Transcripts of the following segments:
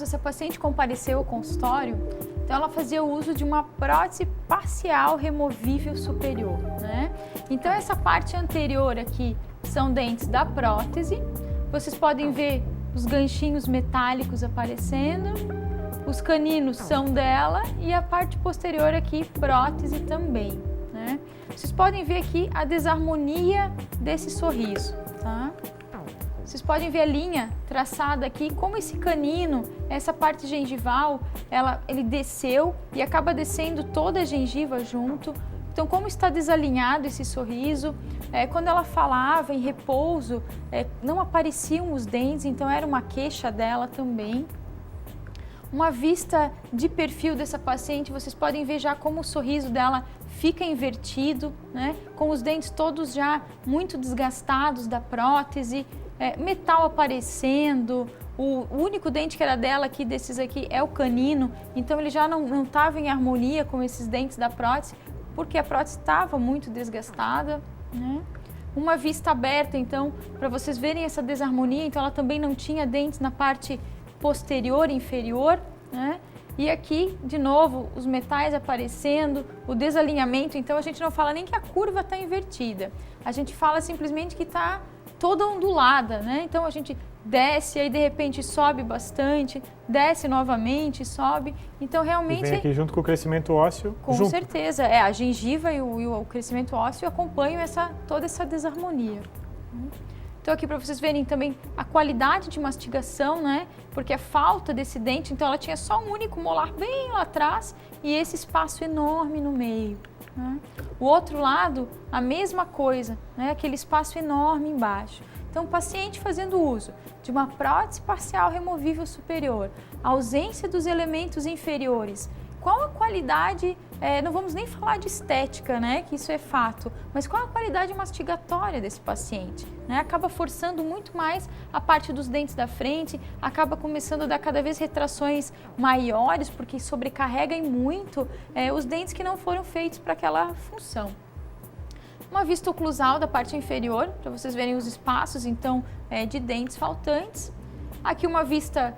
essa paciente compareceu ao consultório, então ela fazia uso de uma prótese parcial removível superior, né? Então essa parte anterior aqui são dentes da prótese, vocês podem ver os ganchinhos metálicos aparecendo, os caninos são dela e a parte posterior aqui, prótese também, né? Vocês podem ver aqui a desarmonia desse sorriso, tá? Vocês podem ver a linha traçada aqui, como esse canino, essa parte gengival, ele desceu e acaba descendo toda a gengiva junto. Então, como está desalinhado esse sorriso, quando ela falava em repouso, não apareciam os dentes, então era uma queixa dela também. Uma vista de perfil dessa paciente, vocês podem ver já como o sorriso dela fica invertido, né? Com os dentes todos já muito desgastados da prótese, metal aparecendo, o único dente que era dela aqui, desses aqui, é o canino, então ele já não estava em harmonia com esses dentes da prótese, porque a prótese estava muito desgastada, né? Uma vista aberta, então, para vocês verem essa desarmonia, então ela também não tinha dentes na parte posterior e inferior, né? E aqui, de novo, os metais aparecendo, o desalinhamento, então a gente não fala nem que a curva está invertida, a gente fala simplesmente que está toda ondulada, né? Então a gente desce, aí de repente sobe bastante, desce novamente, sobe. Então realmente... E vem aqui junto com o crescimento ósseo. Com certeza, a gengiva e o crescimento ósseo acompanham toda essa desarmonia. Então aqui para vocês verem também a qualidade de mastigação, né? Porque a falta desse dente, então ela tinha só um único molar bem lá atrás e esse espaço enorme no meio, né? O outro lado, a mesma coisa, né? Aquele espaço enorme embaixo. Então, o paciente fazendo uso de uma prótese parcial removível superior, ausência dos elementos inferiores, qual a qualidade, não vamos nem falar de estética, né, que isso é fato, mas qual a qualidade mastigatória desse paciente, né? Acaba forçando muito mais a parte dos dentes da frente, acaba começando a dar cada vez retrações maiores, porque sobrecarrega muito os dentes que não foram feitos para aquela função. Uma vista oclusal da parte inferior, para vocês verem os espaços, então, de dentes faltantes. Aqui uma vista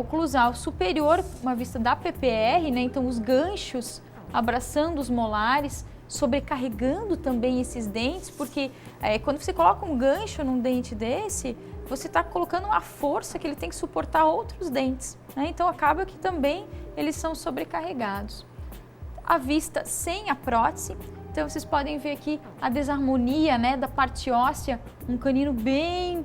oclusal superior, uma vista da PPR, né? Então os ganchos abraçando os molares, sobrecarregando também esses dentes, porque quando você coloca um gancho num dente desse, você está colocando uma força que ele tem que suportar outros dentes, né? Então acaba que também eles são sobrecarregados. A vista sem a prótese, então vocês podem ver aqui a desarmonia, né, da parte óssea, um canino bem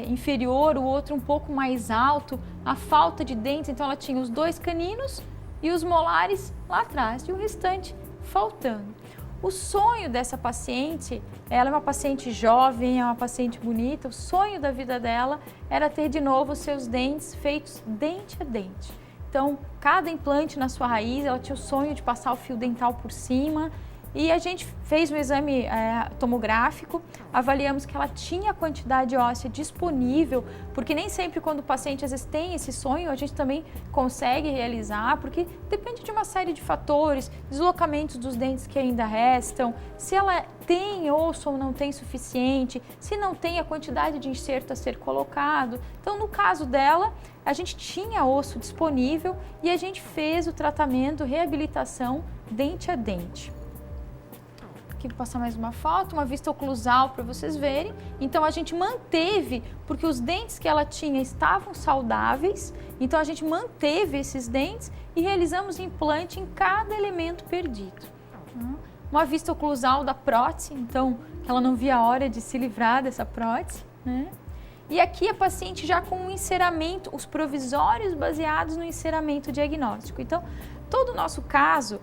inferior, o outro um pouco mais alto, a falta de dentes, então ela tinha os dois caninos e os molares lá atrás e o restante faltando. O sonho dessa paciente, ela é uma paciente jovem, é uma paciente bonita, o sonho da vida dela era ter de novo os seus dentes feitos dente a dente. Então, cada implante na sua raiz, ela tinha o sonho de passar o fio dental por cima. E a gente fez um exame tomográfico, avaliamos que ela tinha a quantidade óssea disponível, porque nem sempre quando o paciente às vezes tem esse sonho, a gente também consegue realizar, porque depende de uma série de fatores, deslocamentos dos dentes que ainda restam, se ela tem osso ou não tem suficiente, se não tem a quantidade de enxerto a ser colocado. Então, no caso dela, a gente tinha osso disponível e a gente fez o tratamento, reabilitação dente a dente. Aqui vou passar mais uma foto, uma vista oclusal para vocês verem. Então a gente manteve, porque os dentes que ela tinha estavam saudáveis, então a gente manteve esses dentes e realizamos implante em cada elemento perdido. Uma vista oclusal da prótese, então ela não via a hora de se livrar dessa prótese, né? E aqui a paciente já com o enceramento, os provisórios baseados no enceramento diagnóstico. Então, todo o nosso caso,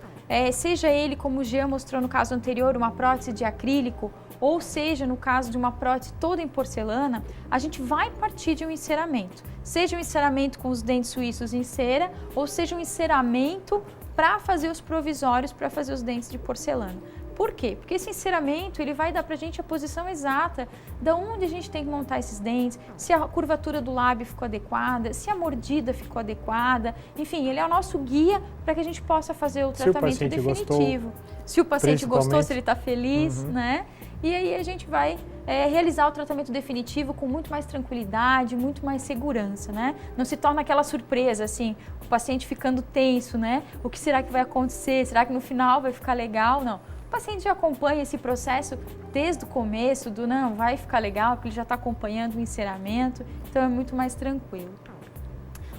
seja ele, como o Jean mostrou no caso anterior, uma prótese de acrílico, ou seja, no caso de uma prótese toda em porcelana, a gente vai partir de um enceramento. Seja um enceramento com os dentes suíços em cera, ou seja um enceramento para fazer os provisórios, para fazer os dentes de porcelana. Por quê? Porque esse enceramento ele vai dar para a gente a posição exata de onde a gente tem que montar esses dentes, se a curvatura do lábio ficou adequada, se a mordida ficou adequada, enfim, ele é o nosso guia para que a gente possa fazer o tratamento definitivo. Se o paciente gostou, se ele está feliz, né? E aí a gente vai realizar o tratamento definitivo com muito mais tranquilidade, muito mais segurança, né? Não se torna aquela surpresa, assim, o paciente ficando tenso, né? O que será que vai acontecer? Será que no final vai ficar legal? Não. O paciente já acompanha esse processo desde o começo, não, vai ficar legal, porque ele já está acompanhando o enceramento, então é muito mais tranquilo.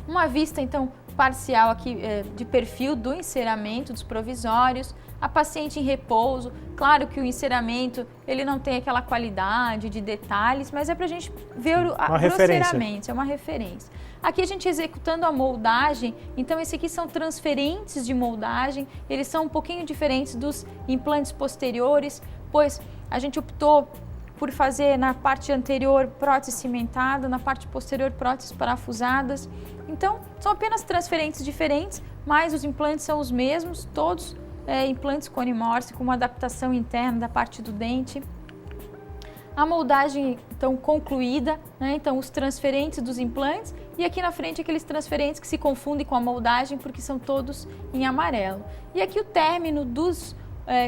Uma vista, então, parcial aqui de perfil do enceramento, dos provisórios, a paciente em repouso. Claro que o enceramento, ele não tem aquela qualidade de detalhes, mas é para a gente ver grosseiramente, é uma referência. Aqui a gente executando a moldagem, então esse aqui são transferentes de moldagem, eles são um pouquinho diferentes dos implantes posteriores, pois a gente optou por fazer na parte anterior prótese cimentada, na parte posterior próteses parafusadas. Então, são apenas transferentes diferentes, mas os implantes são os mesmos, todos implantes Cone Morse com uma adaptação interna da parte do dente. A moldagem, então, concluída, né? Então, os transferentes dos implantes e aqui na frente aqueles transferentes que se confundem com a moldagem porque são todos em amarelo. E aqui o término dos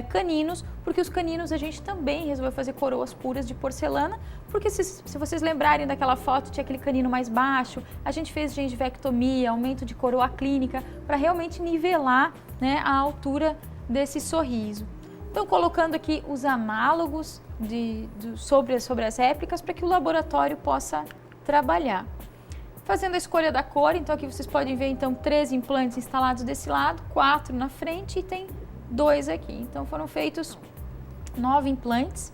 caninos, porque os caninos a gente também resolveu fazer coroas puras de porcelana, porque se vocês lembrarem daquela foto, tinha aquele canino mais baixo, a gente fez gengivectomia, aumento de coroa clínica, para realmente nivelar, né, a altura desse sorriso. Então, colocando aqui os análogos sobre as réplicas para que o laboratório possa trabalhar. Fazendo a escolha da cor, então aqui vocês podem ver então 3 implantes instalados desse lado, 4 na frente e tem 2 aqui. Então foram feitos 9 implantes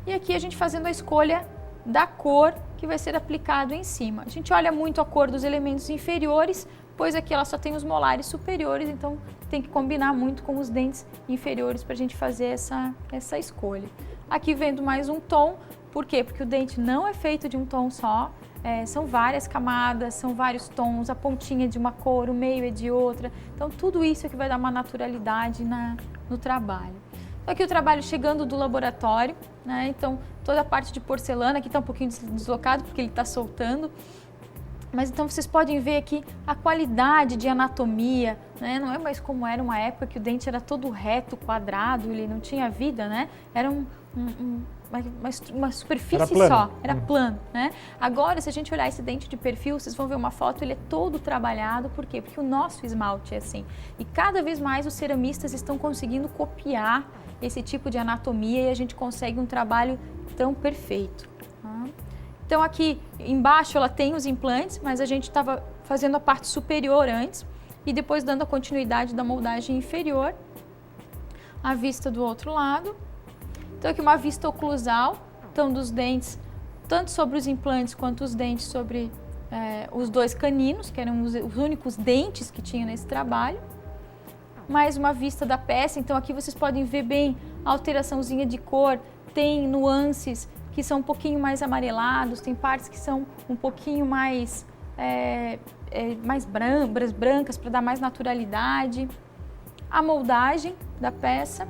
e aqui a gente fazendo a escolha da cor que vai ser aplicado em cima. A gente olha muito a cor dos elementos inferiores, pois aqui ela só tem os molares superiores, então tem que combinar muito com os dentes inferiores para a gente fazer essa escolha. Aqui vendo mais um tom, por quê? Porque o dente não é feito de um tom só, são várias camadas, são vários tons, a pontinha é de uma cor, o meio é de outra, então tudo isso é que vai dar uma naturalidade no trabalho. Aqui o trabalho chegando do laboratório, né? Então toda a parte de porcelana, aqui está um pouquinho deslocado porque ele está soltando, mas então vocês podem ver aqui a qualidade de anatomia, né? Não é mais como era uma época que o dente era todo reto, quadrado, ele não tinha vida, né? Era uma superfície só, era plano, né? Agora, se a gente olhar esse dente de perfil, vocês vão ver uma foto, ele é todo trabalhado, por quê? Porque o nosso esmalte é assim. E cada vez mais os ceramistas estão conseguindo copiar esse tipo de anatomia e a gente consegue um trabalho tão perfeito. Tá? Então aqui embaixo ela tem os implantes, mas a gente estava fazendo a parte superior antes e depois dando a continuidade da moldagem inferior. A vista do outro lado. Então aqui uma vista oclusal, então dos dentes, tanto sobre os implantes quanto os dentes sobre os 2 caninos, que eram os únicos dentes que tinha nesse trabalho. Mais uma vista da peça, então aqui vocês podem ver bem a alteraçãozinha de cor, tem nuances que são um pouquinho mais amarelados, tem partes que são um pouquinho mais brancas para dar mais naturalidade. A moldagem da peça.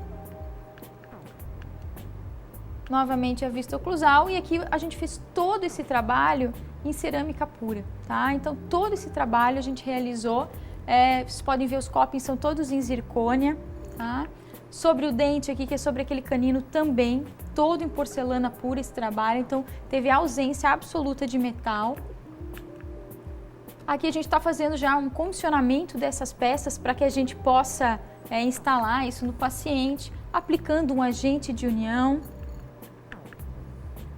Novamente a vista oclusal e aqui a gente fez todo esse trabalho em cerâmica pura, tá? Então todo esse trabalho a gente realizou, vocês podem ver os copings são todos em zircônia, tá? Sobre o dente aqui, que é sobre aquele canino também, todo em porcelana pura esse trabalho, então teve ausência absoluta de metal. Aqui a gente está fazendo já um condicionamento dessas peças para que a gente possa instalar isso no paciente, aplicando um agente de união.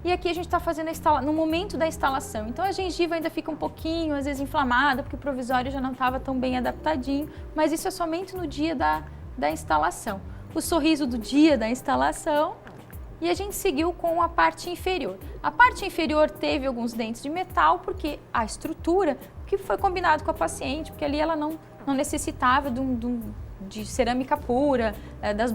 E aqui a gente está fazendo no momento da instalação. Então a gengiva ainda fica um pouquinho, às vezes inflamada, porque o provisório já não estava tão bem adaptadinho, mas isso é somente no dia da instalação. O sorriso do dia da instalação e a gente seguiu com a parte inferior. A parte inferior teve alguns dentes de metal, porque a estrutura, que foi combinado com a paciente, porque ali ela não necessitava de cerâmica pura,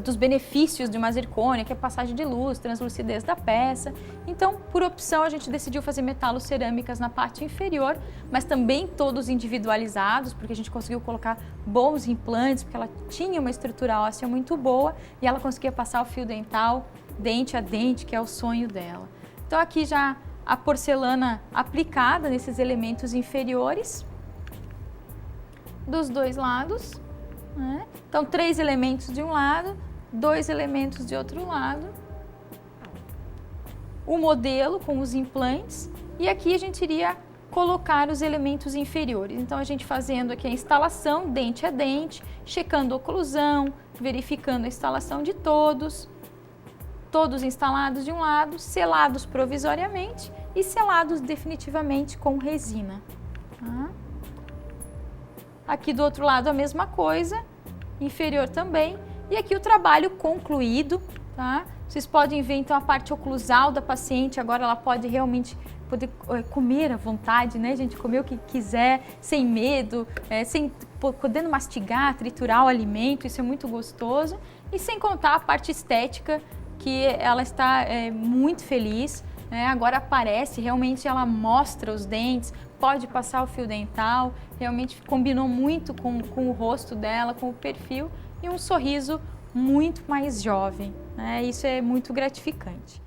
dos benefícios de uma zircônia, que é passagem de luz, translucidez da peça. Então, por opção, a gente decidiu fazer metalocerâmicas na parte inferior, mas também todos individualizados, porque a gente conseguiu colocar bons implantes, porque ela tinha uma estrutura óssea muito boa e ela conseguia passar o fio dental dente a dente, que é o sonho dela. Então, aqui já a porcelana aplicada nesses elementos inferiores, dos 2 lados. Né? Então, 3 elementos de um lado, 2 elementos de outro lado. o modelo com os implantes e aqui a gente iria colocar os elementos inferiores. Então a gente fazendo aqui a instalação dente a dente, checando a oclusão, verificando a instalação de todos instalados de um lado, selados provisoriamente e selados definitivamente com resina. Tá? Aqui do outro lado a mesma coisa, inferior também, e aqui o trabalho concluído, tá? Vocês podem ver então a parte oclusal da paciente, agora ela pode realmente poder comer à vontade, né, gente? Comer o que quiser, sem medo, podendo mastigar, triturar o alimento, isso é muito gostoso. E sem contar a parte estética, que ela está muito feliz, né? Agora aparece, realmente ela mostra os dentes, pode passar o fio dental, realmente combinou muito com o rosto dela, com o perfil e um sorriso muito mais jovem, né? Isso é muito gratificante.